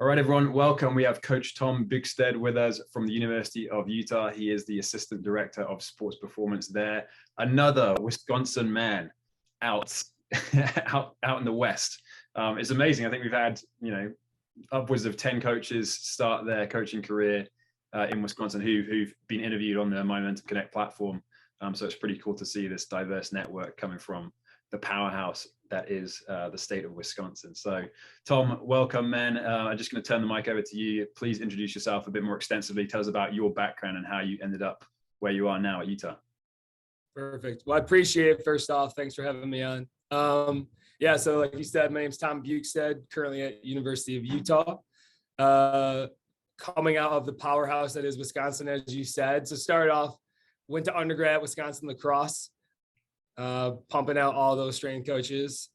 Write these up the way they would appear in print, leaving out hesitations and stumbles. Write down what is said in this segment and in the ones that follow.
All right, everyone, welcome. We have Coach Tom Bjugstad with us from the University of Utah. He is the Assistant Director of Sports Performance there. Another Wisconsin man out, out in the West. It's amazing. I think we've had, upwards of 10 coaches start their coaching career in Wisconsin who've been interviewed on the Momentum Connect platform. So it's pretty cool to see this diverse network coming from the powerhouse that is the state of Wisconsin. So Tom, welcome, man. I'm just going to turn the mic over to you. Please introduce yourself a bit more extensively. Tell us about your background and how you ended up where you are now at Utah. Perfect. Well, I appreciate it. First off, thanks for having me on. So like you said, my name's Tom Bjugstad, currently at University of Utah. Coming out of the powerhouse that is Wisconsin, as you said. So started off, went to undergrad at Wisconsin lacrosse, pumping out all those strength coaches.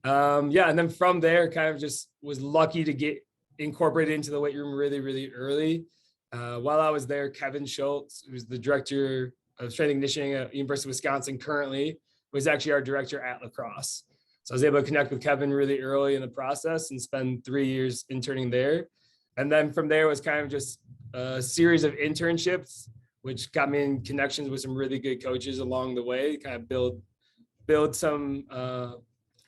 And then from there, kind of just was lucky to get incorporated into the weight room really, really early. While I was there, Kevin Schultz, who's the director of strength and conditioning at University of Wisconsin currently, was actually our director at lacrosse. So I was able to connect with Kevin really early in the process and spend 3 years interning there. And then from there was kind of just a series of internships, which got me in connections with some really good coaches along the way, kind of build some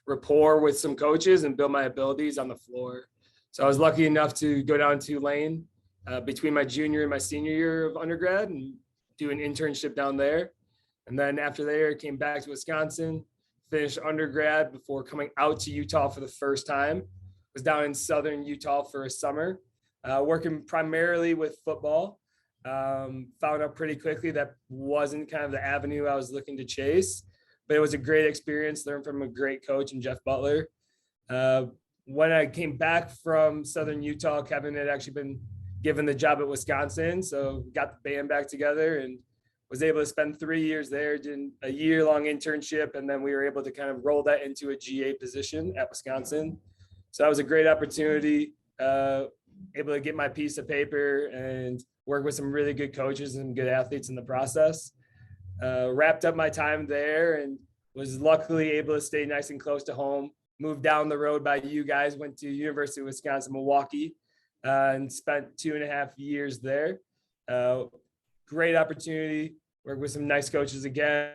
rapport with some coaches and build my abilities on the floor. So I was lucky enough to go down to Tulane between my junior and my senior year of undergrad and do an internship down there. And then after there, I came back to Wisconsin, finished undergrad before coming out to Utah for the first time. Was down in southern Utah for a summer, working primarily with football. Found out pretty quickly that wasn't kind of the avenue I was looking to chase, but it was a great experience. Learned from a great coach in Jeff Butler. When I came back from southern Utah, Kevin had actually been given the job at Wisconsin, so got the band back together and was able to spend 3 years there, did a year-long internship, and then we were able to kind of roll that into a GA position at Wisconsin. So that was a great opportunity, able to get my piece of paper and work with some really good coaches and good athletes in the process. Wrapped up my time there and was luckily able to stay nice and close to home. Moved down the road by you guys, went to University of Wisconsin-Milwaukee and spent 2.5 years there. Great opportunity, worked with some nice coaches again.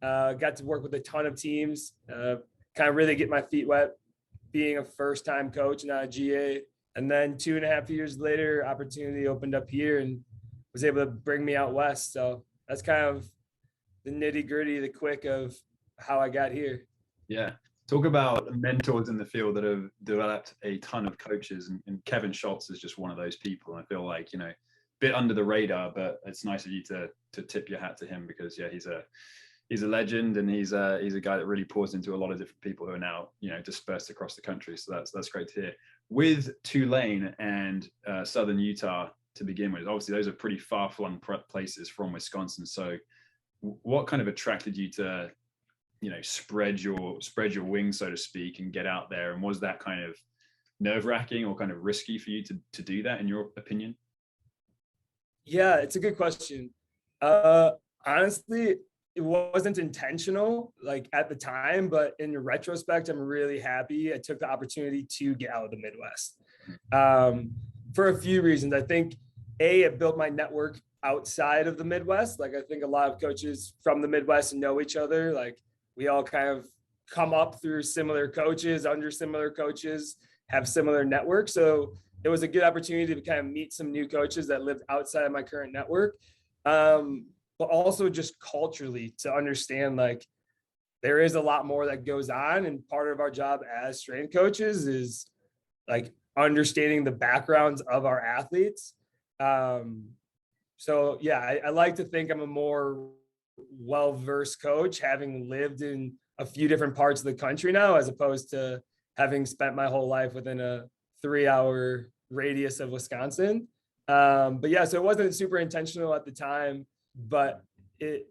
Got to work with a ton of teams, kind of really get my feet wet being a first-time coach, not a GA. And then 2.5 years later, opportunity opened up here and was able to bring me out west. So that's kind of the nitty-gritty, the quick of how I got here. Yeah. Talk about mentors in the field that have developed a ton of coaches. And Kevin Schultz is just one of those people. I feel like, a bit under the radar, but it's nice of you to tip your hat to him because, yeah, he's a legend and he's a guy that really pours into a lot of different people who are now, dispersed across the country. So that's great to hear. With Tulane and southern Utah to begin with, obviously those are pretty far-flung places from Wisconsin. So what kind of attracted you to, spread your wings, so to speak, and get out there? And was that kind of nerve-wracking or kind of risky for you to do that, in your opinion? Yeah, it's a good question. Honestly, it wasn't intentional like at the time, but in retrospect, I'm really happy I took the opportunity to get out of the Midwest for a few reasons. I think it built my network outside of the Midwest. Like I think a lot of coaches from the Midwest know each other. Like we all kind of come up through similar coaches, under similar coaches, have similar networks. So it was a good opportunity to kind of meet some new coaches that lived outside of my current network. But also just culturally to understand like there is a lot more that goes on. And part of our job as strength coaches is like understanding the backgrounds of our athletes. So yeah, I like to think I'm a more well-versed coach, having lived in a few different parts of the country now, as opposed to having spent my whole life within a 3-hour radius of Wisconsin. But yeah, so it wasn't super intentional at the time, but it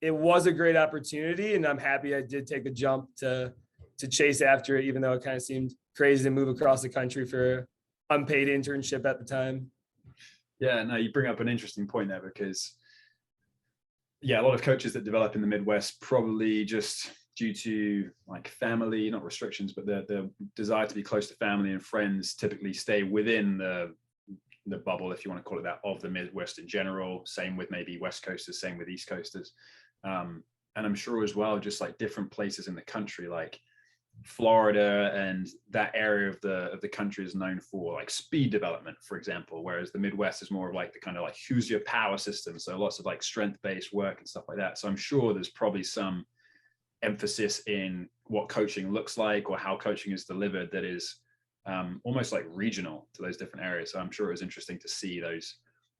was a great opportunity, and I'm happy I did take a jump to chase after it, even though it kind of seemed crazy to move across the country for an unpaid internship at the time. Yeah, no, you bring up an interesting point there because, yeah, a lot of coaches that develop in the Midwest probably just due to like family, not restrictions, but the desire to be close to family and friends, typically stay within the bubble, if you want to call it that, of the Midwest in general. Same with maybe West Coasters, same with East Coasters. And I'm sure as well, just like different places in the country, like Florida and that area of the country is known for like speed development, for example, whereas the Midwest is more of like the kind of like who's your power system. So lots of like strength-based work and stuff like that. So I'm sure there's probably some emphasis in what coaching looks like or how coaching is delivered that is almost like regional to those different areas. So I'm sure it was interesting to see those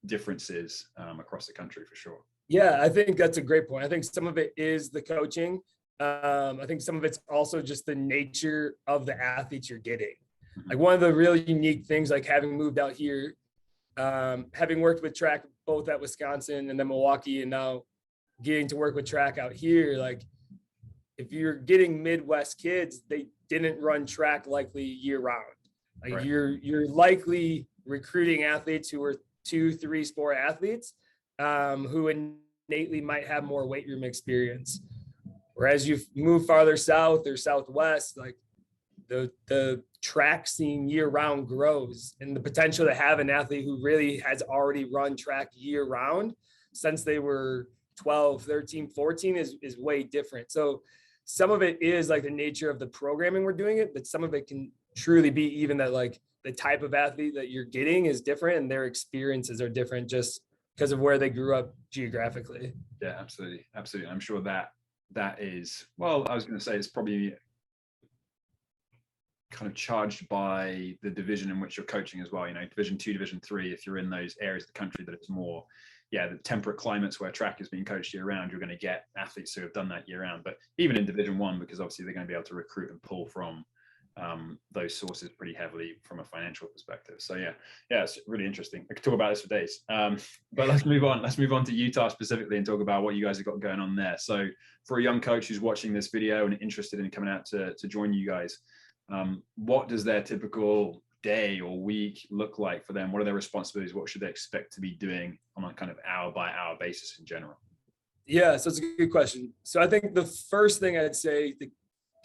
differences across the country for sure. Yeah, I think that's a great point. I think some of it is the coaching. I think some of it's also just the nature of the athletes you're getting. Like one of the really unique things, like having moved out here, having worked with track both at Wisconsin and then Milwaukee, and now getting to work with track out here, like if you're getting Midwest kids, they didn't run track likely year round. Like Right. you're likely recruiting athletes who are 2-3 sport athletes, who innately might have more weight room experience. Whereas you move farther south or southwest, like the track scene year round grows, and the potential to have an athlete who really has already run track year round since they were 12, 13, 14 is way different. So some of it is like the nature of the programming we're doing it, but some of it can truly be even that like the type of athlete that you're getting is different and their experiences are different just because of where they grew up geographically. Yeah, absolutely. Absolutely. I'm sure that is, well, I was going to say it's probably kind of charged by the division in which you're coaching as well. You know, Division 2, Division 3, if you're in those areas of the country that it's more, the temperate climates where track is being coached year round, you're going to get athletes who have done that year round. But even in Division 1, because obviously they're going to be able to recruit and pull from those sources pretty heavily from a financial perspective. So yeah, it's really interesting. I could talk about this for days. But let's move on. Let's move on to Utah specifically and talk about what you guys have got going on there. So for a young coach who's watching this video and interested in coming out to join you guys, what does their typical day or week look like for them? What are their responsibilities? What should they expect to be doing on a kind of hour by hour basis in general? Yeah, so it's a good question. So I think the first thing I'd say to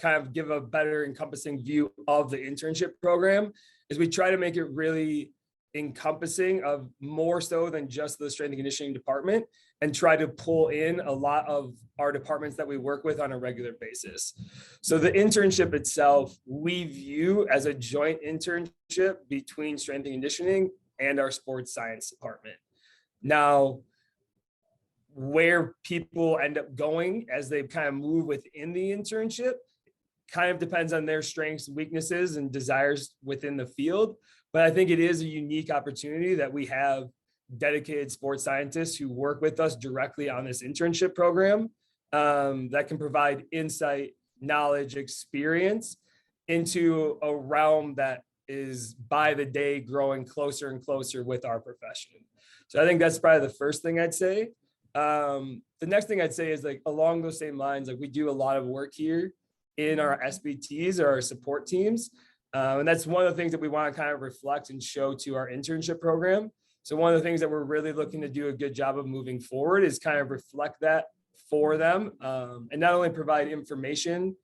kind of give a better encompassing view of the internship program is we try to make it really encompassing of more so than just the strength and conditioning department, and try to pull in a lot of our departments that we work with on a regular basis. So the internship itself, we view as a joint internship between strength and conditioning and our sports science department. Now, where people end up going as they kind of move within the internship kind of depends on their strengths, weaknesses, and desires within the field. But I think it is a unique opportunity that we have dedicated sports scientists who work with us directly on this internship program, that can provide insight, knowledge, experience into a realm that is by the day growing closer and closer with our profession. So I think that's probably the first thing I'd say. The next thing I'd say is like along those same lines, like we do a lot of work here in our SBTs or our support teams. And that's one of the things that we want to kind of reflect and show to our internship program. So one of the things that we're really looking to do a good job of moving forward is kind of reflect that for them, and not only provide information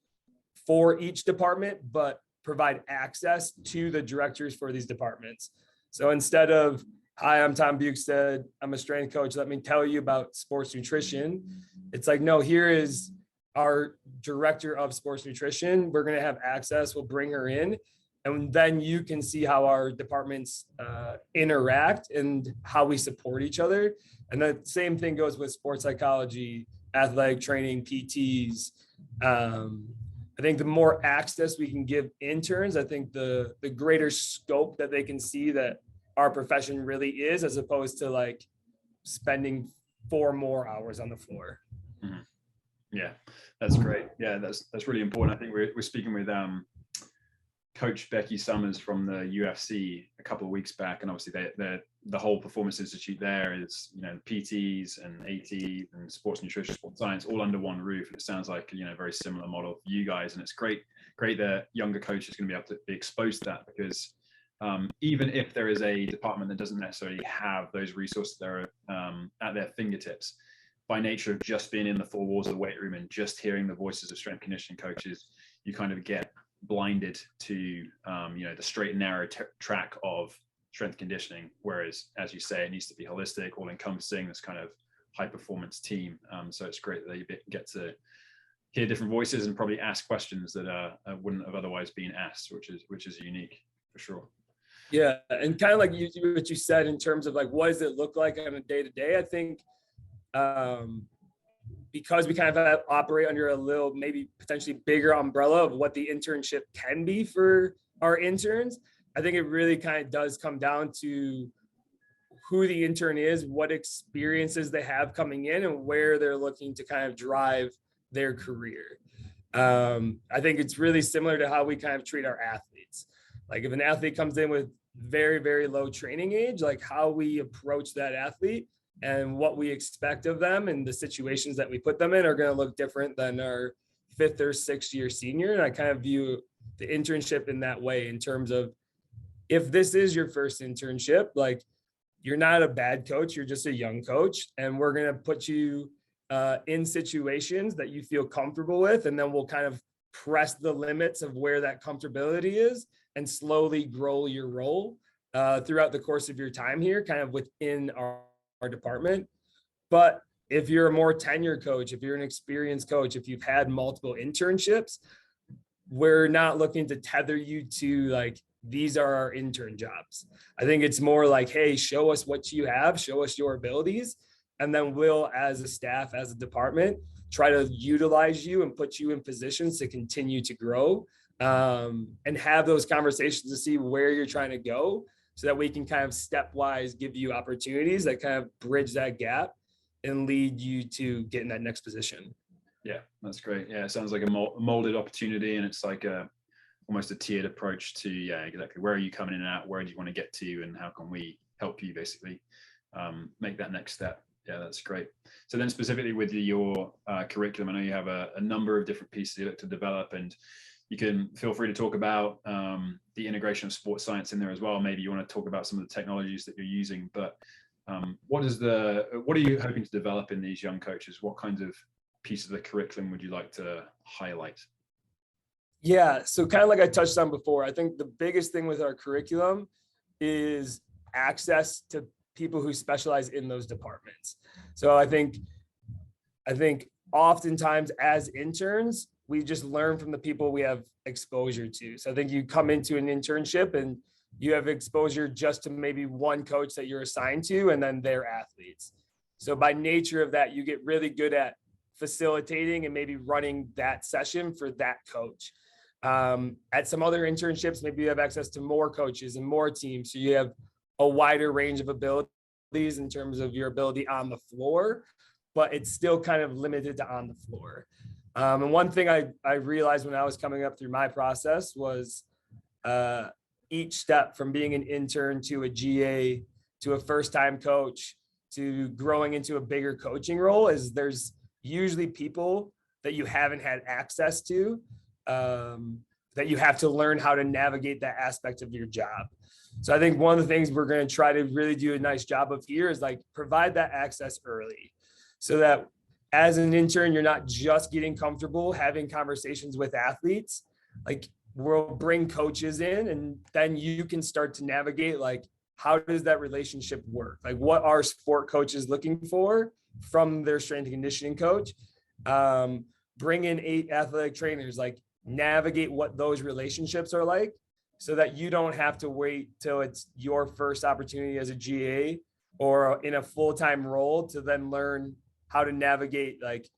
for each department, but provide access to the directors for these departments. So instead of, hi, I'm Tom Bjugstad, I'm a strength coach, let me tell you about sports nutrition, it's like, no, here is our director of sports nutrition. We're going to have access. We'll bring her in, and then you can see how our departments interact and how we support each other. And the same thing goes with sports psychology, athletic training, PTs. I think the more access we can give interns, I think the greater scope that they can see that our profession really is, as opposed to like spending 4 more hours on the floor. Mm-hmm. Yeah, that's great. Yeah, that's really important. I think we're speaking with Coach Becky Summers from the UFC a couple of weeks back, and obviously the whole Performance Institute there is, you know, PTs and ATs and sports nutrition, sports science, all under one roof. And it sounds like, you know, very similar model for you guys, and it's great that younger coaches going to be able to be exposed to that, because even if there is a department that doesn't necessarily have those resources that are at their fingertips, by nature of just being in the four walls of the weight room and just hearing the voices of strength conditioning coaches, you kind of get blinded to, you know, the straight and narrow track of strength conditioning. Whereas, as you say, it needs to be holistic, all encompassing, this kind of high performance team. So it's great that you get to hear different voices and probably ask questions that wouldn't have otherwise been asked, which is unique for sure. Yeah, and kind of like what you said in terms of like, what does it look like on a day to day? I think because we kind of operate under a little, maybe potentially bigger umbrella of what the internship can be for our interns, I think it really kind of does come down to who the intern is, what experiences they have coming in, and where they're looking to kind of drive their career. I think it's really similar to how we kind of treat our athletes. Like if an athlete comes in with very, very low training age, like how we approach that athlete and what we expect of them and the situations that we put them in are going to look different than our 5th or 6th year senior. And I kind of view the internship in that way, in terms of, if this is your first internship, like, you're not a bad coach, you're just a young coach, and we're going to put you in situations that you feel comfortable with, and then we'll kind of press the limits of where that comfortability is and slowly grow your role throughout the course of your time here, kind of within our department. But if you're a more tenured coach, if you're an experienced coach, if you've had multiple internships, we're not looking to tether you to like, these are our intern jobs. I think it's more like, hey, show us what you have, show us your abilities, and then we'll, as a staff, as a department, try to utilize you and put you in positions to continue to grow, and have those conversations to see where you're trying to go, so that we can kind of stepwise give you opportunities that kind of bridge that gap and lead you to get in that next position. Yeah, that's great. Yeah, it sounds like a molded opportunity, and it's like almost a tiered approach to, yeah, exactly. Where are you coming in and out? Where do you want to get to? And how can we help you basically make that next step? Yeah, that's great. So then specifically with your curriculum, I know you have a number of different pieces you look to develop, and you can feel free to talk about the integration of sports science in there as well. Maybe you want to talk about some of the technologies that you're using, but what are you hoping to develop in these young coaches? What kinds of pieces of the curriculum would you like to highlight? Yeah, so kind of like I touched on before, I think the biggest thing with our curriculum is access to people who specialize in those departments. So I think oftentimes as interns, we just learn from the people we have exposure to. So I think you come into an internship and you have exposure just to maybe one coach that you're assigned to, and then their athletes. So by nature of that, you get really good at facilitating and maybe running that session for that coach. At some other internships, maybe you have access to more coaches and more teams. So you have a wider range of abilities in terms of your ability on the floor, but it's still kind of limited to on the floor. And one thing I realized when I was coming up through my process was each step from being an intern to a GA to a first-time coach to growing into a bigger coaching role is there's usually people that you haven't had access to, that you have to learn how to navigate that aspect of your job. So I think one of the things we're going to try to really do a nice job of here is like provide that access early, so that as an intern, you're not just getting comfortable having conversations with athletes. Like, we'll bring coaches in, and then you can start to navigate, like, how does that relationship work? Like, what are sport coaches looking for from their strength and conditioning coach? Bring in 8 athletic trainers, like, navigate what those relationships are like, so that you don't have to wait till it's your first opportunity as a GA or in a full-time role to then learn how to navigate like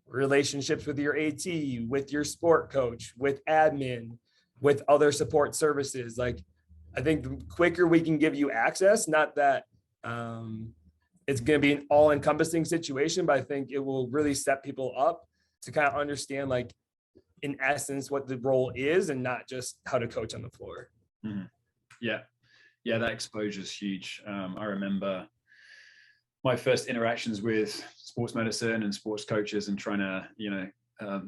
relationships with your AT, with your sport coach, with admin, with other support services. Like, I think the quicker we can give you access, not that it's going to be an all-encompassing situation, but I think it will really set people up to kind of understand, like, in essence, what the role is and not just how to coach on the floor. Mm-hmm. Yeah, that exposure is huge. I remember my first interactions with sports medicine and sports coaches and trying to,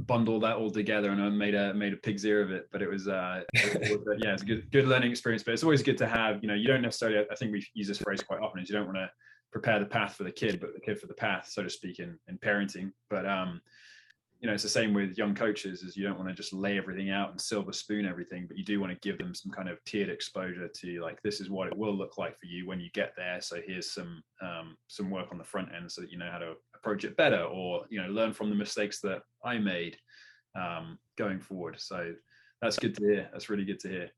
bundle that all together, and I made a pig's ear of it. But it was, it's a good learning experience. But it's always good to have, you don't necessarily, I think we use this phrase quite often, is you don't want to prepare the path for the kid, but the kid for the path, so to speak, in parenting. But it's the same with young coaches, is you don't want to just lay everything out and silver spoon everything, but you do want to give them some kind of tiered exposure to, like, this is what it will look like for you when you get there. So here's some work on the front end so that you know how to approach it better, or, learn from the mistakes that I made going forward. So that's good to hear. That's really good to hear.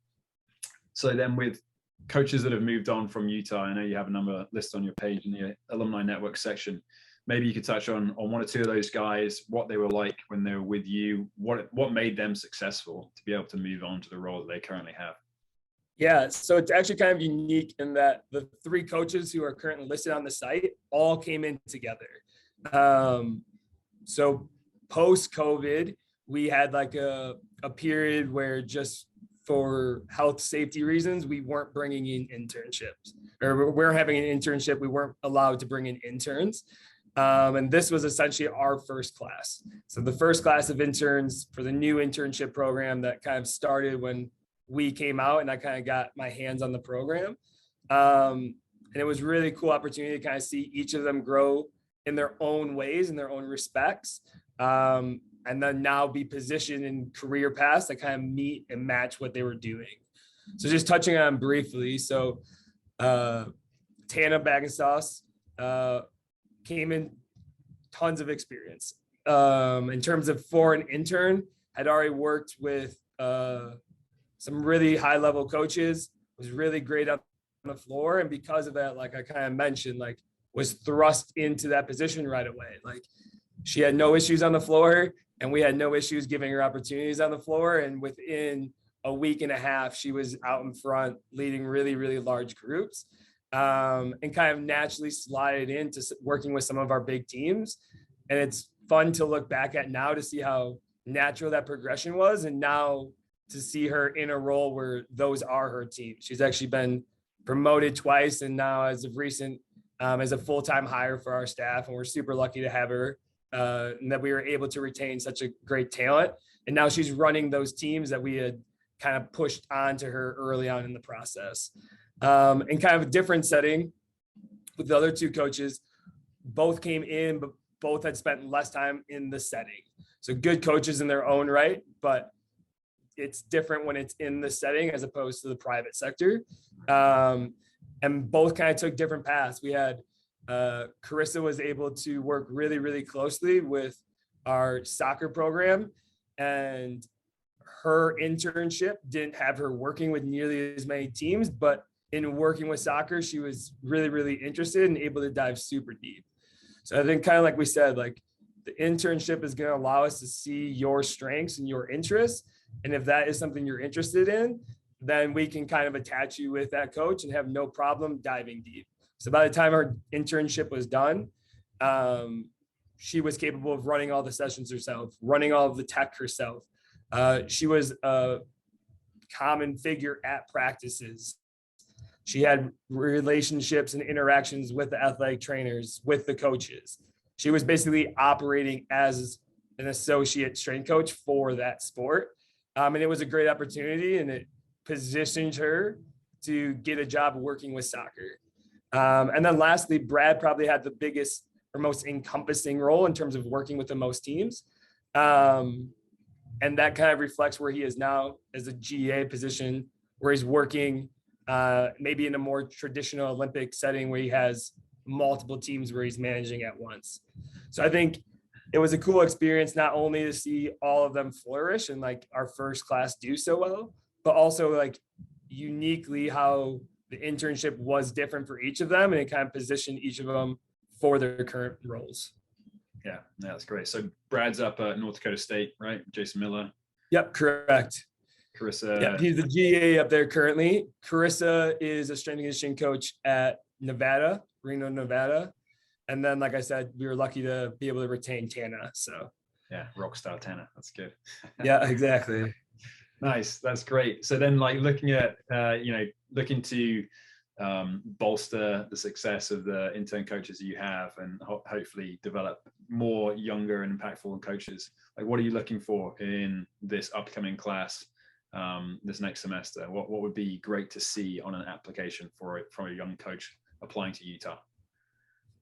So then with coaches that have moved on from Utah, I know you have a number listed on your page in the alumni network section. Maybe you could touch on one or two of those guys, what they were like when they were with you, what made them successful to be able to move on to the role that they currently have. Yeah, so it's actually kind of unique in that the 3 coaches who are currently listed on the site all came in together. So post-COVID, we had like a period where, just for health safety reasons, we weren't bringing in internships, or we're having an internship. We weren't allowed to bring in interns. And this was essentially our first class. So the first class of interns for the new internship program that kind of started when we came out, and I kind of got my hands on the program. And it was really cool opportunity to kind of see each of them grow in their own ways, in their own respects. And then now be positioned in career paths that kind of meet and match what they were doing. So just touching on briefly. So Tana Bjugstad came in tons of experience. In terms of, for an intern, had already worked with some really high level coaches, was really great on the floor. And because of that, like I kind of mentioned, like was thrust into that position right away. Like she had no issues on the floor, and we had no issues giving her opportunities on the floor. And within a week and a half, she was out in front leading really, really large groups, and kind of naturally slided into working with some of our big teams. And it's fun to look back at now to see how natural that progression was. And now to see her in a role where those are her teams. She's actually been promoted twice, and now as of recent, as a full-time hire for our staff. And we're super lucky to have her, and that we were able to retain such a great talent. And now she's running those teams that we had kind of pushed onto her early on in the process. And kind of a different setting with the other 2 coaches, both came in, but both had spent less time in the setting. So good coaches in their own right, but it's different when it's in the setting as opposed to the private sector. And both kind of took different paths. We had Carissa was able to work really, really closely with our soccer program, and her internship didn't have her working with nearly as many teams, but in working with soccer, she was really, really interested and able to dive super deep. So I think, kind of like we said, like the internship is going to allow us to see your strengths and your interests. And if that is something you're interested in, then we can kind of attach you with that coach and have no problem diving deep. So by the time our internship was done, she was capable of running all the sessions herself, running all of the tech herself. She was a common figure at practices. She had relationships and interactions with the athletic trainers, with the coaches. She was basically operating as an associate strength coach for that sport. And it was a great opportunity, and it positioned her to get a job working with soccer. And then lastly, Brad probably had the biggest or most encompassing role in terms of working with the most teams. And that kind of reflects where he is now as a GA position, where he's working maybe in a more traditional Olympic setting where he has multiple teams where he's managing at once. So I think it was a cool experience, not only to see all of them flourish and like our first class do so well, but also like uniquely how the internship was different for each of them, and it kind of positioned each of them for their current roles. Yeah, that's great. So Brad's up at North Dakota State, right? Jason Miller. Yep, correct. Carissa. Yeah, he's the GA up there currently. Carissa is a strength and conditioning coach at Nevada, Reno, Nevada. And then, like I said, we were lucky to be able to retain Tana. So yeah, rock star Tana. That's good. Yeah, exactly. Nice. That's great. So then, like, looking at, looking to bolster the success of the intern coaches that you have, and hopefully develop more younger and impactful coaches. Like, what are you looking for in this upcoming class, this next semester? What would be great to see on an application from a young coach applying to Utah?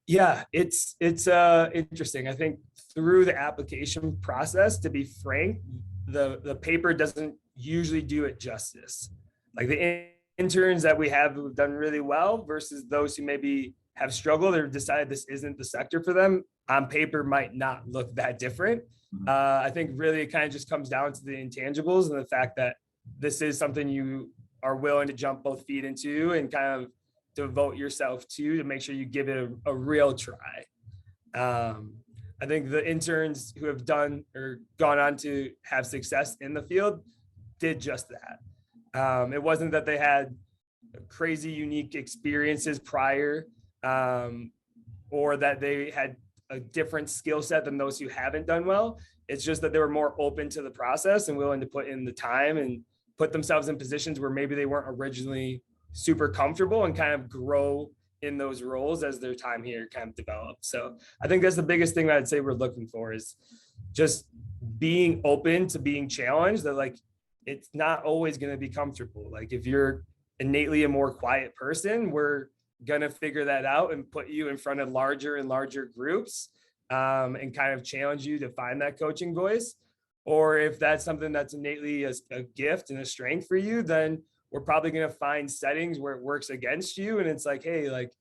Yeah, it's interesting. I think through the application process, to be frank, the paper doesn't usually do it justice. Like the interns that we have who've done really well versus those who maybe have struggled or decided this isn't the sector for them, on paper might not look that different. Mhm. I think really it kind of just comes down to the intangibles and the fact that this is something you are willing to jump both feet into and kind of devote yourself to make sure you give it a real try. I think the interns who have done or gone on to have success in the field did just that. It wasn't that they had crazy unique experiences prior, or that they had a different skill set than those who haven't done well. It's just that they were more open to the process and willing to put in the time and put themselves in positions where maybe they weren't originally super comfortable and kind of grow in those roles as their time here kind of developed. So I think that's the biggest thing that I'd say we're looking for is just being open to being challenged, that like it's not always going to be comfortable. Like if you're innately a more quiet person, we're going to figure that out and put you in front of larger and larger groups, and kind of challenge you to find that coaching voice. Or if that's something that's innately a gift and a strength for you, then we're probably going to find settings where it works against you. And it's like, hey, like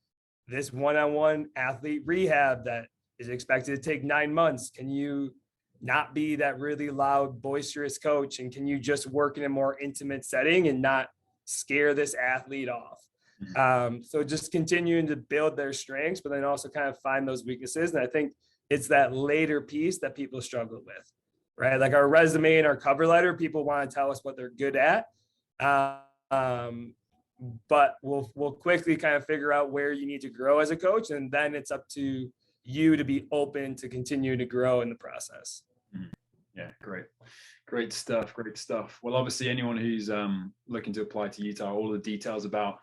this one-on-one athlete rehab that is expected to take 9 months. Can you not be that really loud, boisterous coach? And can you just work in a more intimate setting and not scare this athlete off? So just continuing to build their strengths, but then also kind of find those weaknesses. And I think it's that later piece that people struggle with, right? Like our resume and our cover letter, people want to tell us what they're good at. But we'll quickly kind of figure out where you need to grow as a coach. And then it's up to you to be open to continue to grow in the process. Yeah, great stuff. Well, obviously anyone who's looking to apply to Utah, all the details about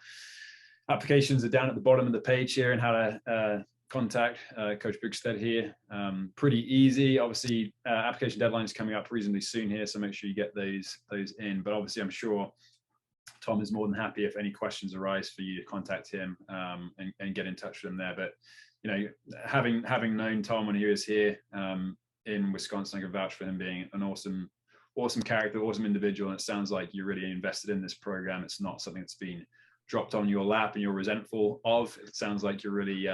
applications are down at the bottom of the page here and how to contact Coach Bjugstad here. Pretty easy. Obviously, application deadline is coming up reasonably soon here, so make sure you get those in. But obviously, I'm sure Tom is more than happy if any questions arise for you to contact him and get in touch with him there. But you know, having known Tom when he was here in Wisconsin, I can vouch for him being an awesome character, awesome individual. And it sounds like you're really invested in this program. It's not something that's been dropped on your lap and you're resentful of. It sounds like you're really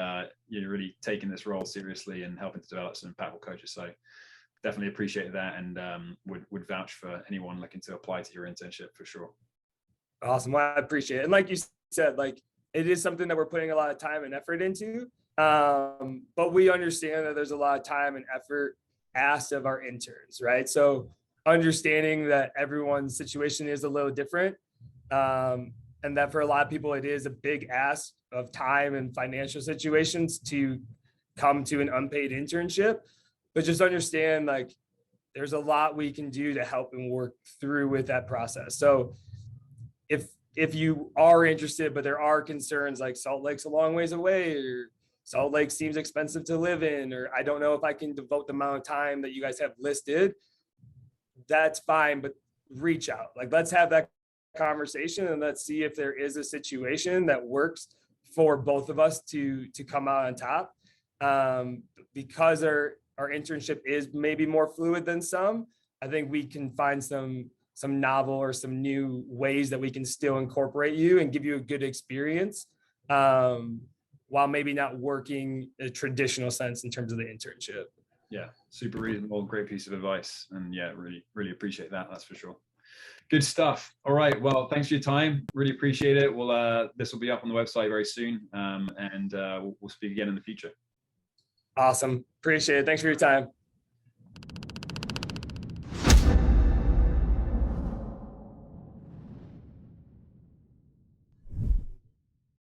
taking this role seriously and helping to develop some impactful coaches. So definitely appreciate that, and would vouch for anyone looking to apply to your internship for sure. Awesome. Well, I appreciate it. And like you said, like it is something that we're putting a lot of time and effort into. But we understand that there's a lot of time and effort asked of our interns, right? So understanding that everyone's situation is a little different. And that for a lot of people, it is a big ask of time and financial situations to come to an unpaid internship. But just understand, like, there's a lot we can do to help and work through with that process. So if you are interested, but there are concerns like Salt Lake's a long ways away, or Salt Lake seems expensive to live in, or I don't know if I can devote the amount of time that you guys have listed, that's fine, but reach out. Like, let's have that conversation and let's see if there is a situation that works for both of us to come out on top. Because our internship is maybe more fluid than some, I think we can find some novel or some new ways that we can still incorporate you and give you a good experience, while maybe not working a traditional sense in terms of the internship. Yeah, super reasonable, great piece of advice. And yeah, really appreciate that. That's for sure. Good stuff. All right. Well, thanks for your time. Really appreciate it. This will be up on the website very soon. And we'll speak again in the future. Awesome. Appreciate it. Thanks for your time.